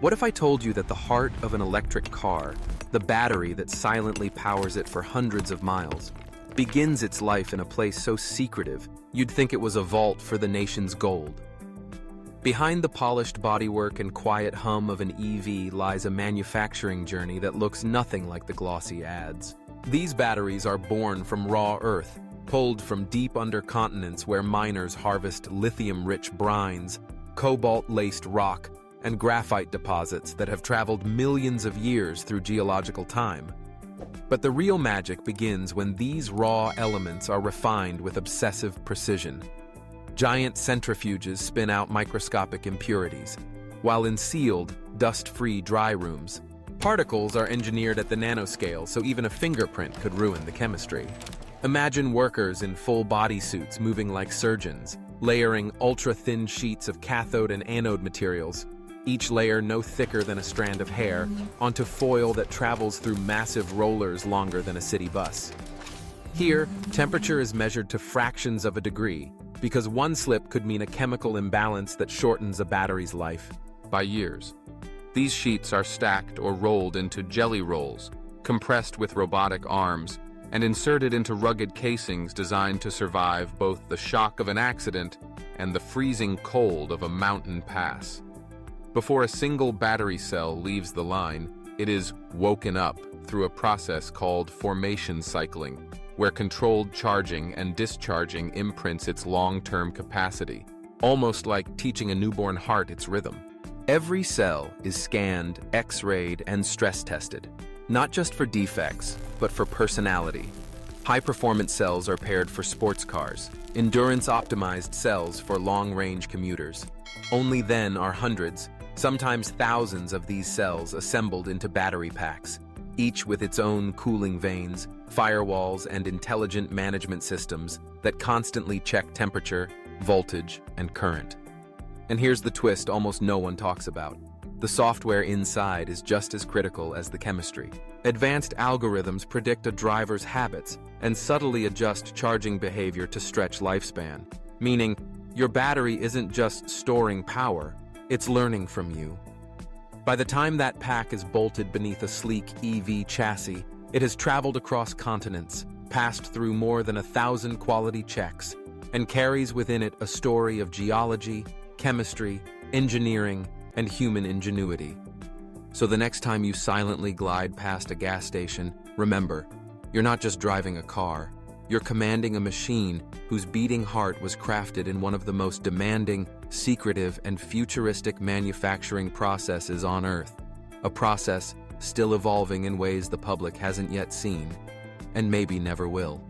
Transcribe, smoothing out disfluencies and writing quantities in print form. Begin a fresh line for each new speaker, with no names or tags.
What if I told you that the heart of an electric car, the battery that silently powers it for hundreds of miles, begins its life in a place so secretive you'd think it was a vault for the nation's gold? Behind the polished bodywork and quiet hum of an EV lies a manufacturing journey that looks nothing like the glossy ads. These batteries are born from raw earth, pulled from deep under continents where miners harvest lithium-rich brines, cobalt-laced rock, and graphite deposits that have traveled millions of years through geological time. But the real magic begins when these raw elements are refined with obsessive precision. Giant centrifuges spin out microscopic impurities, while in sealed, dust-free dry rooms, particles are engineered at the nanoscale so even a fingerprint could ruin the chemistry. Imagine workers in full bodysuits moving like surgeons, layering ultra-thin sheets of cathode and anode materials, each layer no thicker than a strand of hair, onto foil that travels through massive rollers longer than a city bus. Here, temperature is measured to fractions of a degree, because one slip could mean a chemical imbalance that shortens a battery's life by years. These sheets are stacked or rolled into jelly rolls, compressed with robotic arms, and inserted into rugged casings designed to survive both the shock of an accident and the freezing cold of a mountain pass. Before a single battery cell leaves the line, it is woken up through a process called formation cycling, where controlled charging and discharging imprints its long-term capacity, almost like teaching a newborn heart its rhythm. Every cell is scanned, X-rayed, and stress-tested, not just for defects, but for personality. High-performance cells are paired for sports cars, endurance-optimized cells for long-range commuters. Only then are hundreds, sometimes thousands of these cells assembled into battery packs, each with its own cooling vanes, firewalls, and intelligent management systems that constantly check temperature, voltage, and current. And here's the twist almost no one talks about. The software inside is just as critical as the chemistry. Advanced algorithms predict a driver's habits and subtly adjust charging behavior to stretch lifespan, meaning your battery isn't just storing power, it's learning from you. By the time that pack is bolted beneath a sleek EV chassis, it has traveled across continents, passed through more than 1,000 quality checks, and carries within it a story of geology, chemistry, engineering, and human ingenuity. So the next time you silently glide past a gas station, remember, you're not just driving a car, you're commanding a machine whose beating heart was crafted in one of the most demanding, secretive, and futuristic manufacturing processes on Earth. A process still evolving in ways the public hasn't yet seen, and maybe never will.